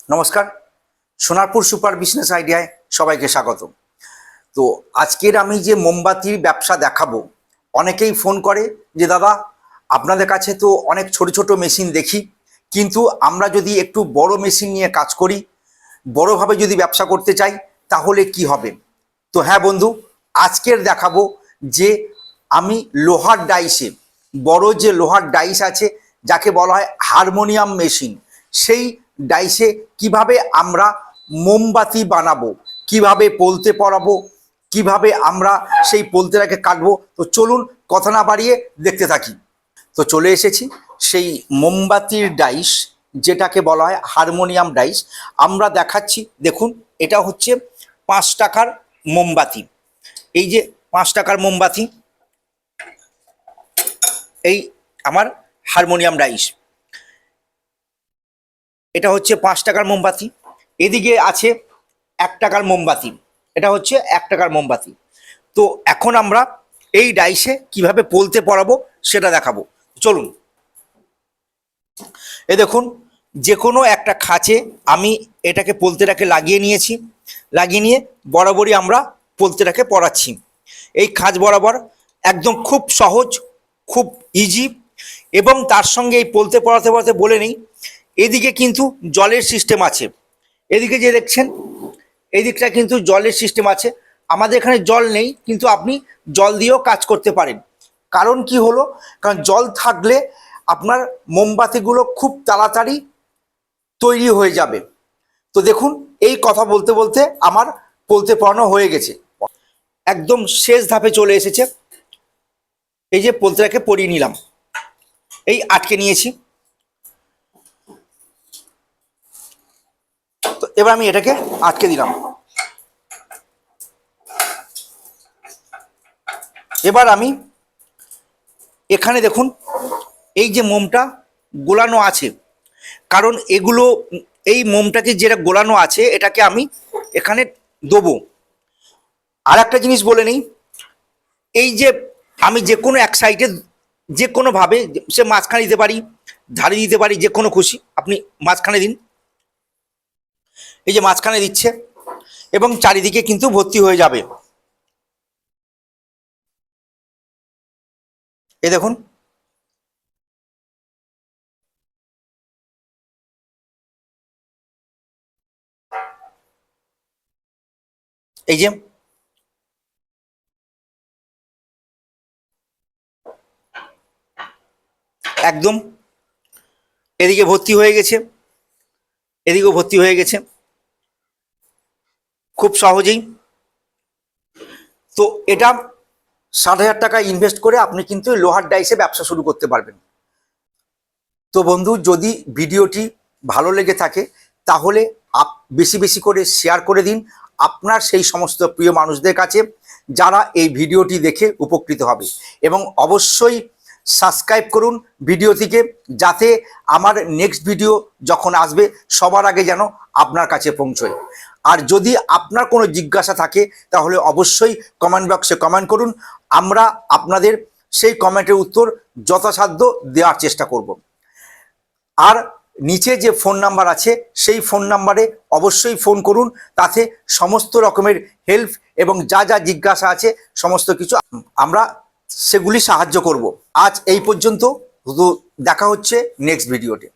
নমস্কার। Sonarpur super business আইডিয়ায় সবাইকে স্বাগত। তো আজকের আমি যে মোমবাতির ব্যবসা দেখাবো, অনেকেই ফোন করে যে দাদা আপনাদের কাছে তো অনেক ছোট ছোট মেশিন দেখি, কিন্তু আমরা যদি একটু বড় মেশিন নিয়ে কাজ করি, বড়ভাবে যদি ব্যবসা করতে চাই তাহলে কি হবে। তো হ্যাঁ বন্ধু, আজকের দেখাবো যে আমি লোহার ডাইসে, বড় যে লোহার ডাইস আছে যাকে বলা হয় হারমোনিয়াম মেশিন, সেই ডাইসে কিভাবে আমরা মোমবাতি বানাবো, কিভাবে পোলতে পরাবো, কিভাবে আমরা সেই পোলতেটাকে কাটবো। তো চলুন কথা না বাড়িয়ে দেখতে থাকি। তো চলে এসেছি সেই মোমবাতির ডাইস, যেটাকে বলা হয় হারমোনিয়াম ডাইস। আমরা দেখাচ্ছি, দেখুন এটা হচ্ছে 5 টাকার মোমবাতি। এই যে 5 টাকার মোমবাতি, এই আমার হারমোনিয়াম ডাইস, এটা হচ্ছে 5 টাকার মোমবাতি। এদিকে আছে 1 টাকার মোমবাতি, এটা হচ্ছে 1 টাকার মোমবাতি। তো এখন আমরা এই ডাইসে কিভাবে পোলতে পরাবো সেটা দেখাবো, চলুন। এ দেখুন, যে কোনো একটা খাঁচে আমি এটাকে পোলতেটাকে লাগিয়ে নিয়েছি, লাগিয়ে নিয়ে বরাবরই আমরা পোলতেটাকে পরাচ্ছি এই খাঁজ বরাবর। একদম খুব সহজ, খুব ইজি। এবং তার সঙ্গে এই পোলতে পরাতে পরাতে বলে নেই, এদিকে কিন্তু জলের সিস্টেম আছে। এদিকে যে দেখছেন, এই দিকটা কিন্তু জলের সিস্টেম আছে। আমাদের এখানে জল নেই, কিন্তু আপনি জল দিয়েও কাজ করতে পারেন। কারণ কি হলো, কারণ জল থাকলে আপনার মোমবাতিগুলো খুব তাড়াতাড়ি তৈরি হয়ে যাবে। তো দেখুন, এই কথা বলতে বলতে আমার পোলতে পরানো হয়ে গেছে, একদম শেষ ধাপে চলে এসেছে। এই যে পোলতেটাকে পরিয়ে নিলাম, এই আটকে নিয়েছি। তো এবার আমি এটাকে আটকে দিলাম। এবার আমি এখানে দেখুন, এই যে মোমটা গোলানো আছে, কারণ এগুলো, এই মোমটাকে যেটা গোলানো আছে এটাকে আমি এখানে দেবো। আর একটা জিনিস বলে নেই, এই যে আমি যে কোনো এক সাইডে, যে কোনোভাবে, সে মাঝখানে দিতে পারি, ধারে দিতে পারি, যে কোনো খুশি আপনি মাঝখানে দিন। এই যে মাঝখানে দিচ্ছে এবং চারিদিকে কিন্তু ভর্তি হয়ে যাবে। এই দেখুন, এই যে একদম এদিকে ভর্তি হয়ে গেছে, এদিকেও ভর্তি হয়ে গেছে খুব সহজেই। তো এটা 60,000 টাকা ইনভেস্ট করে আপনি কিন্তু লোহার ডাইসে ব্যবসা শুরু করতে পারবেন। তো বন্ধু, যদি ভিডিওটি ভালো লেগে থাকে তাহলে বেশি বেশি করে শেয়ার করে দিন আপনার সেই সমস্ত প্রিয় মানুষদের কাছে যারা এই ভিডিওটি দেখে উপকৃত হবে। এবং অবশ্যই সাবস্ক্রাইব করুন ভিডিওটিকে, যাতে আমার নেক্সট ভিডিও যখন আসবে সবার আগে যেন আপনার কাছে পৌঁছয়। আর যদি আপনার কোনো জিজ্ঞাসা থাকে তাহলে অবশ্যই কমেন্ট বক্সে কমেন্ট করুন, আমরা আপনাদের সেই কমেন্টের উত্তর যথাসাধ্য দেওয়ার চেষ্টা করব। আর নিচে যে ফোন নাম্বার আছে সেই ফোন নাম্বারে অবশ্যই ফোন করুন, তাতে সমস্ত রকমের হেল্প এবং যা যা জিজ্ঞাসা আছে সমস্ত কিছু আমরা সেগুলি সাহায্য করব। আজ এই পর্যন্ত, দেখা হচ্ছে নেক্সট ভিডিওতে।